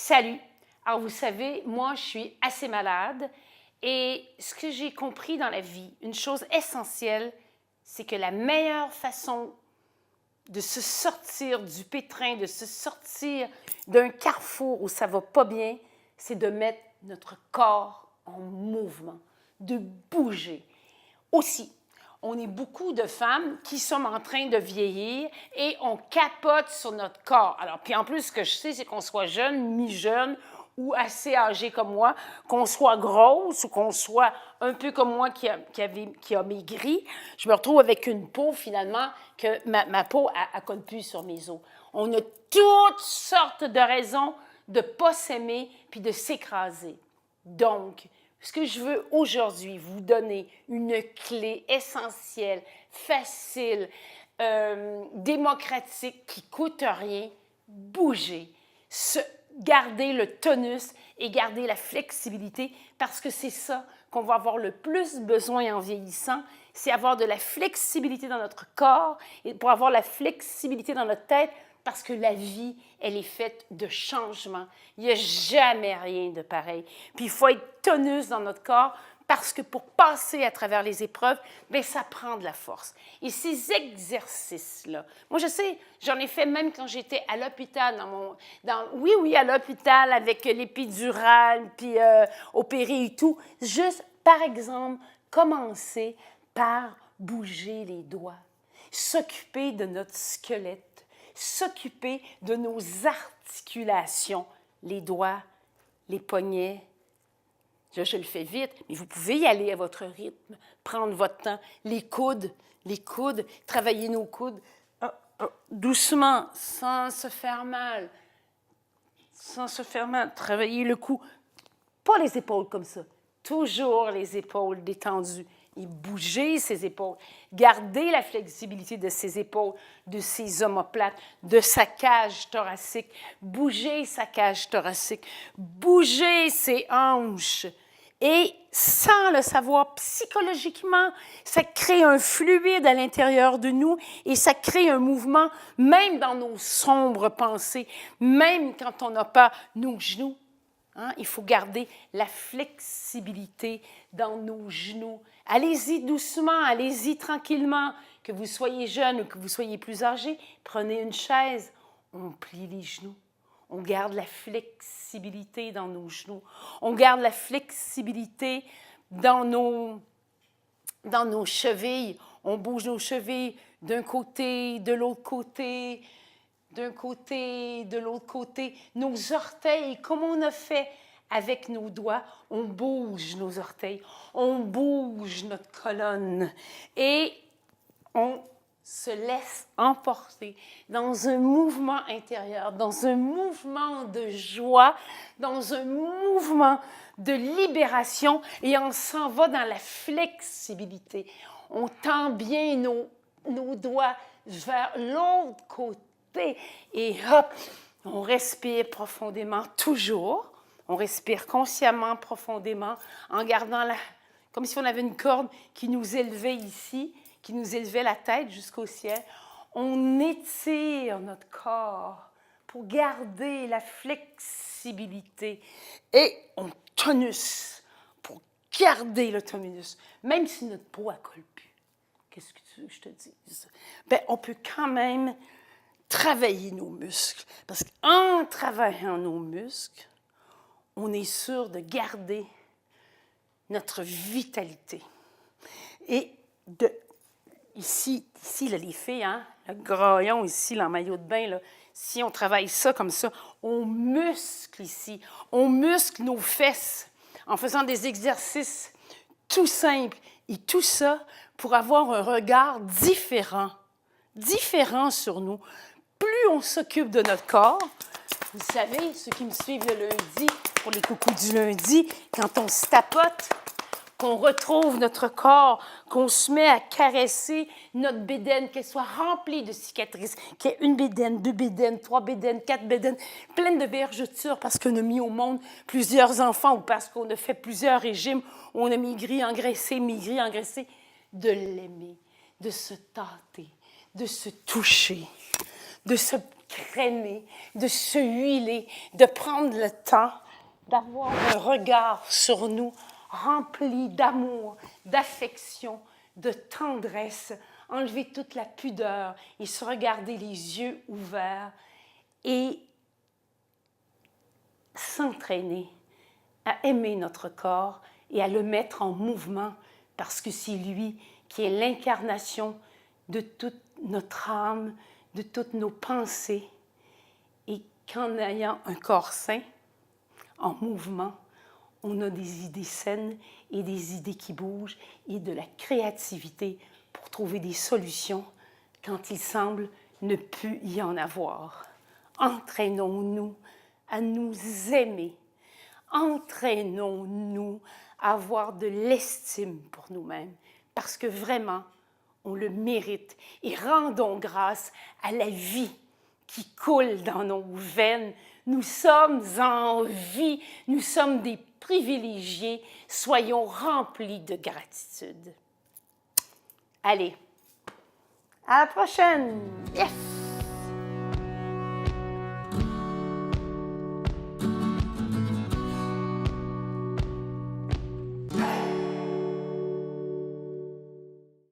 Salut! Alors, vous savez, moi, je suis assez malade et ce que j'ai compris dans la vie, une chose essentielle, c'est que la meilleure façon de se sortir du pétrin, de se sortir d'un carrefour où ça va pas bien, c'est de mettre notre corps en mouvement, de bouger. Aussi, on est beaucoup de femmes qui sommes en train de vieillir et on capote sur notre corps. Alors, puis en plus, ce que je sais, c'est qu'on soit jeune, mi-jeune ou assez âgé comme moi, qu'on soit grosse ou qu'on soit un peu comme moi qui a maigri, je me retrouve avec une peau finalement que ma peau, elle colle plus sur mes os. On a toutes sortes de raisons de ne pas s'aimer puis de s'écraser. Donc, ce que je veux aujourd'hui vous donner, une clé essentielle, facile, démocratique, qui ne coûte rien, bouger, garder le tonus et garder la flexibilité parce que c'est ça qu'on va avoir le plus besoin en vieillissant, c'est avoir de la flexibilité dans notre corps et pour avoir la flexibilité dans notre tête parce que la vie, elle est faite de changements. Il n'y a jamais rien de pareil. Puis il faut être tonus dans notre corps parce que pour passer à travers les épreuves, bien, ça prend de la force. Et ces exercices-là, moi je sais, j'en ai fait même quand j'étais à l'hôpital, oui, à l'hôpital avec l'épidurale, puis opéré et tout. Juste, par exemple, commencer par bouger les doigts, s'occuper de notre squelette, s'occuper de nos articulations, les doigts, les poignets. Je le fais vite, mais vous pouvez y aller à votre rythme, prendre votre temps. Les coudes, travailler nos coudes doucement, sans se faire mal, travailler le cou. Pas les épaules comme ça, toujours les épaules détendues. Et bouger ses épaules, garder la flexibilité de ses épaules, de ses omoplates, de sa cage thoracique, bouger sa cage thoracique, bouger ses hanches. Et sans le savoir psychologiquement, ça crée un fluide à l'intérieur de nous et ça crée un mouvement, même dans nos sombres pensées, même quand on n'a pas nos genoux. Hein? Il faut garder la flexibilité dans nos genoux. Allez-y doucement, allez-y tranquillement, que vous soyez jeune ou que vous soyez plus âgé. Prenez une chaise, on plie les genoux. On garde la flexibilité dans nos genoux. On garde la flexibilité dans nos chevilles. On bouge nos chevilles d'un côté, de l'autre côté, d'un côté, de l'autre côté. Nos orteils, comme on a fait avec nos doigts, on bouge nos orteils, on bouge notre colonne et on se laisse emporter dans un mouvement intérieur, dans un mouvement de joie, dans un mouvement de libération et on s'en va dans la flexibilité. On tend bien nos doigts vers l'autre côté et hop, on respire profondément toujours. On respire consciemment, profondément, en gardant comme si on avait une corde qui nous élevait ici, qui nous élevait la tête jusqu'au ciel. On étire notre corps pour garder la flexibilité et on tonus pour garder le tonus, même si notre peau ne colle plus. Qu'est-ce que tu veux que je te dise? Bien, on peut quand même travailler nos muscles, parce qu'en travaillant nos muscles, on est sûr de garder notre vitalité. Et ici là, les filles, hein, le graillon ici, le maillot de bain, là, si on travaille ça comme ça, on muscle ici, on muscle nos fesses en faisant des exercices tout simples. Et tout ça pour avoir un regard différent sur nous. Plus on s'occupe de notre corps, vous savez, ceux qui me suivent le lundi, pour les coucous du lundi, quand on se tapote, qu'on retrouve notre corps, qu'on se met à caresser notre bédaine, qu'elle soit remplie de cicatrices, qu'il y ait une bédaine, 2 bédaines, 3 bédaines, 4 bédaines, pleine de vergetures parce qu'on a mis au monde plusieurs enfants ou parce qu'on a fait plusieurs régimes, où on a maigri, engraissé, de l'aimer, de se tâter, de se toucher, de se s'écrémer, de se huiler, de prendre le temps d'avoir un regard sur nous rempli d'amour, d'affection, de tendresse, enlever toute la pudeur et se regarder les yeux ouverts et s'entraîner à aimer notre corps et à le mettre en mouvement parce que c'est lui qui est l'incarnation de toute notre âme, de toutes nos pensées et qu'en ayant un corps sain, en mouvement, on a des idées saines et des idées qui bougent et de la créativité pour trouver des solutions quand il semble ne plus y en avoir. Entraînons-nous à nous aimer. Entraînons-nous à avoir de l'estime pour nous-mêmes parce que vraiment, on le mérite et rendons grâce à la vie qui coule dans nos veines. Nous sommes en vie, nous sommes des privilégiés, soyons remplis de gratitude. Allez, à la prochaine! Yes!